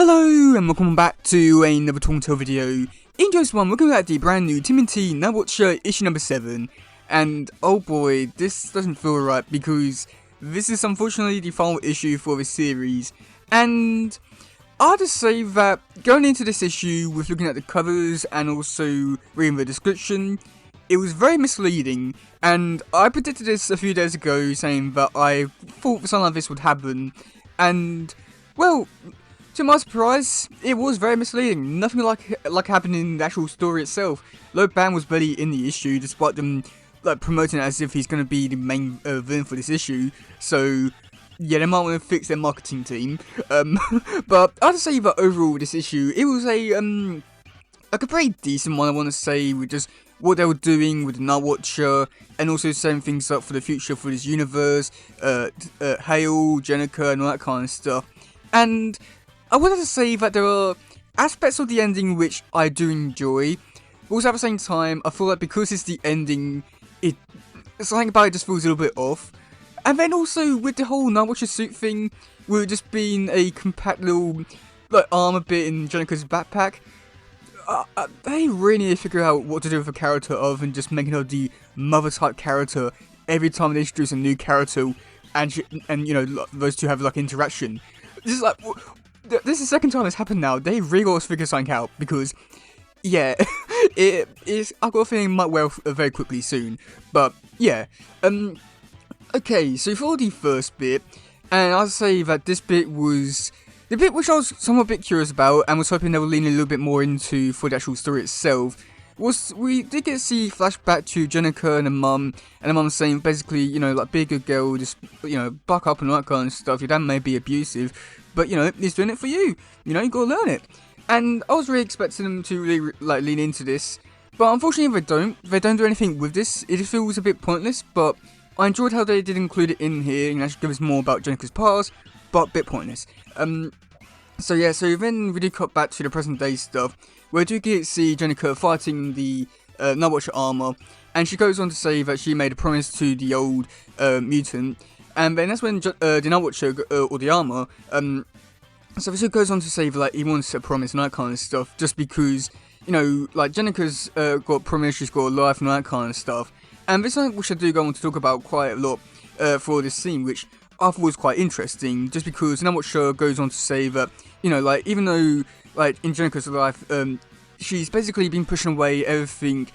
Hello and welcome back to another Telltale video. In this one, we're going at the brand new TMNT Nightwatcher issue number 7. And oh boy, this doesn't feel right because this is unfortunately the final issue for this series. And I'll just say that going into this issue with looking at the covers and also reading the description, it was very misleading. And I predicted this a few days ago saying that I thought something like this would happen. And well, to my surprise, it was very misleading. Nothing like happened in the actual story itself. Loban was barely in the issue, despite them promoting it as if he's going to be the main villain for this issue. So yeah, they might want to fix their marketing team. But I'd say that overall, this issue, it was a pretty decent one. I want to say, with just what they were doing with the Nightwatcher, and also setting things up for the future for this universe, Hale, Jenica, and all that kind of stuff. And I wanted to say that there are aspects of the ending which I do enjoy, but also at the same time, I feel like because it's the ending, something about it just feels a little bit off. And then also with the whole Nightwatcher suit thing, with it just being a compact little armor bit in Jenica's backpack, they really need to figure out what to do with a character other than just making her the mother type character every time they introduce a new character, and you know, those two have interaction. This is this is the second time it's happened now. They really got to figure something out because, yeah, I've got a feeling it might wear off very quickly soon. But yeah, okay. So for the first bit, and I'll say that this bit was the bit which I was somewhat a bit curious about, and was hoping they would lean a little bit more into for the actual story itself. Was we did get to see flashback to Jenica and the mum saying basically, you know, be a good girl, just, you know, buck up and all that kind of stuff. Your dad may be abusive, but you know, he's doing it for you. You know, you gotta learn it. And I was really expecting them to really lean into this, but unfortunately they don't do anything with this. It just feels a bit pointless. But I enjoyed how they did include it in here and actually give us more about Jenica's past, but a bit pointless. So yeah, so then we do cut back to the present day stuff, where we do get to see Jenica fighting the Nightwatcher armor, and she goes on to say that she made a promise to the old mutant, and then that's when the Nightwatcher, or the armor, so she goes on to say that he wants a promise and that kind of stuff, just because, you know, Jenica's got a promise, she's got a life and all that kind of stuff, and this is something which I do go on to talk about quite a lot for this scene, which I thought was quite interesting, just because the Nightwatcher goes on to say that, you know, even though, in Jenica's life, she's basically been pushing away everything,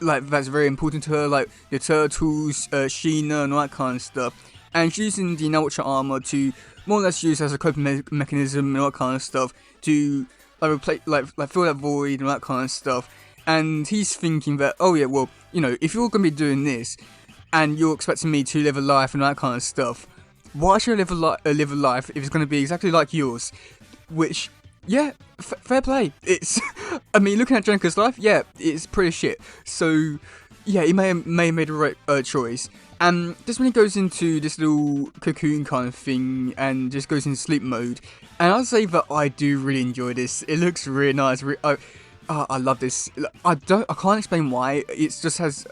that's very important to her, the turtles, Sheena, and all that kind of stuff, and she's using the Nightwatcher armor to more or less use as a coping mechanism and all that kind of stuff, to, replace, fill that void and all that kind of stuff, and he's thinking that, oh yeah, well, you know, if you're going to be doing this, and you're expecting me to live a life and all that kind of stuff, why should I live a life if it's going to be exactly like yours? Which, yeah, fair play. It's, I mean, looking at Jenica's life, yeah, it's pretty shit. So, yeah, he may have made the right choice. And just when he goes into this little cocoon kind of thing and just goes into sleep mode, and I'll say that I do really enjoy this. It looks really nice. I love this. I can't explain why. It just has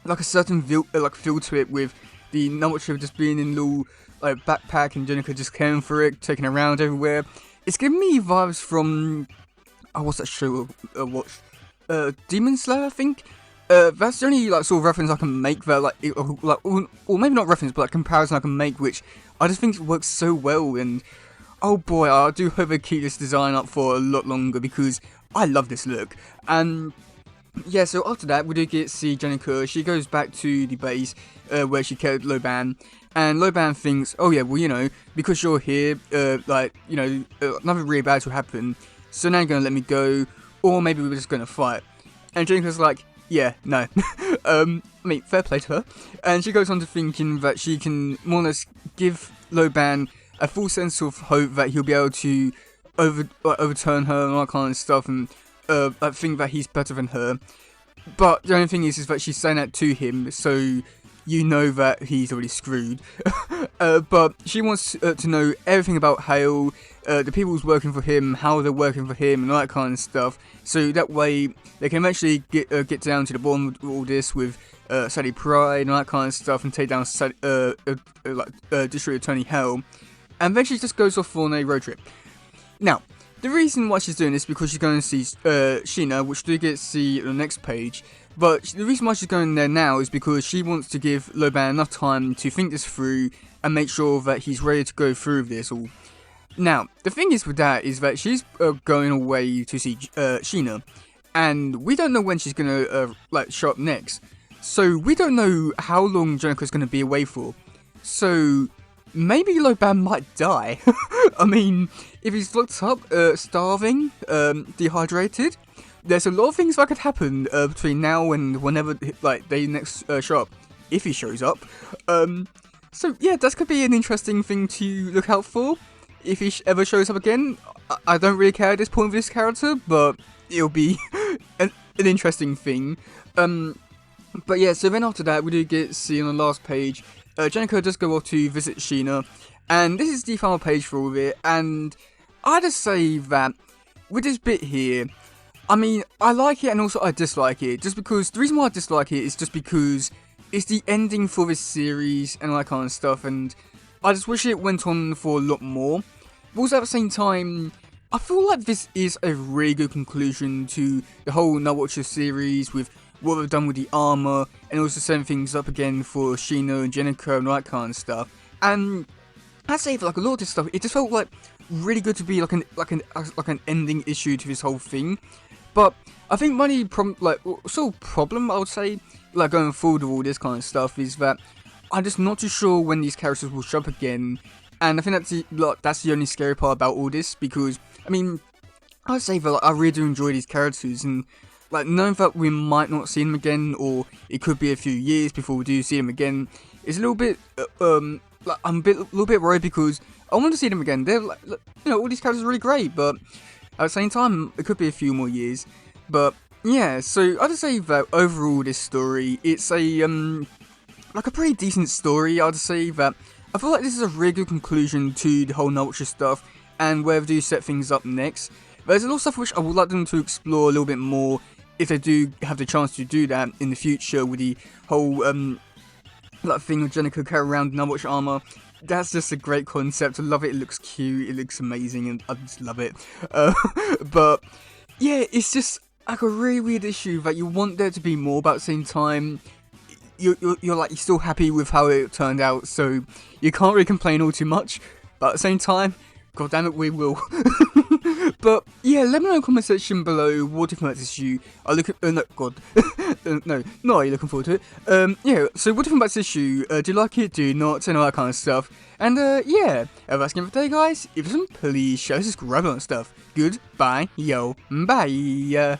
a certain feel to it, with the Nightwatcher just being in a little backpack and Jenica just caring for it, taking it around everywhere. It's giving me vibes from what's that show I watched? Demon Slayer, I think. That's the only sort of reference I can make that or maybe not reference, but comparison I can make, which I just think it works so well. And oh boy, I do hope they keep this design up for a lot longer because I love this look. And yeah, so after that, we do get to see Jenica. She goes back to the base where she killed Loban, and Loban thinks, oh yeah, well, you know, because you're here, you know, nothing really bad will happen, so now you're going to let me go, or maybe we're just going to fight. And Jenica's like, yeah, no. I mean, fair play to her. And she goes on to thinking that she can more or less give Loban a full sense of hope that he'll be able to overturn her and all that kind of stuff, and think that he's better than her. But the only thing is that she's saying that to him, so you know that he's already screwed. But she wants to know everything about Hale, the people who's working for him, how they're working for him, and all that kind of stuff. So that way they can eventually get down to the bottom of all this with Sally Pride and all that kind of stuff, and take down District Attorney Hale. And then she just goes off on a road trip. Now, the reason why she's doing this is because she's going to see Sheena, which we do get to see on the next page. But the reason why she's going there now is because she wants to give Loban enough time to think this through and make sure that he's ready to go through with this all. Now, the thing is with that is that she's going away to see Sheena, and we don't know when she's going to show up next. So we don't know how long Jennifer's going to be away for. So maybe Loban might die. I mean, if he's locked up, starving, dehydrated, there's a lot of things that could happen between now and whenever they next show up, if he shows up. So yeah, that could be an interesting thing to look out for. If he ever shows up again, I don't really care at this point with this character, but it'll be an interesting thing. But yeah, so then after that, we do get to see on the last page, Jenica does go off to visit Sheena, and this is the final page for all of it, and I just say that, with this bit here, I mean, I like it and also I dislike it, just because, the reason why I dislike it is just because it's the ending for this series and all that kind of stuff, and I just wish it went on for a lot more. But also at the same time, I feel like this is a really good conclusion to the whole Nightwatcher series with what they've done with the armor, and also setting things up again for Sheena and Jenica and all that kind of stuff. And I'd say for a lot of this stuff, it just felt like really good to be like an ending issue to this whole thing. But I think my only problem I would say, going forward with all this kind of stuff, is that I'm just not too sure when these characters will show up again. And I think that's the only scary part about all this, because I mean, I'd say that I really do enjoy these characters, and knowing that we might not see them again, or it could be a few years before we do see them again, is a little bit I'm a little bit worried, because I want to see them again. They're all these characters are really great, but at the same time, it could be a few more years. But yeah, so I'd say that overall this story, it's a a pretty decent story. I'd say that I feel like this is a really good conclusion to the whole Nightwatcher stuff, and where they do set things up next. There's a lot of stuff which I would like them to explore a little bit more, if they do have the chance to do that in the future, with the whole thing of Jenica carrying around Nightwatch armor. That's just a great concept. I love it. It looks cute. It looks amazing, and I just love it. But yeah, it's just a really weird issue that you want there to be more, but at the same time, you're still happy with how it turned out, so you can't really complain all too much. But at the same time, god damn it, we will. But yeah, let me know in the comment section below what do you think about this issue. I look at no, god, no, not are you looking forward to it? Yeah. So what do you think about this issue? Do you like it? Do you not? And all that kind of stuff. And yeah, that's it for today, guys. If you please share, subscribe, and stuff. Goodbye, yo, bye.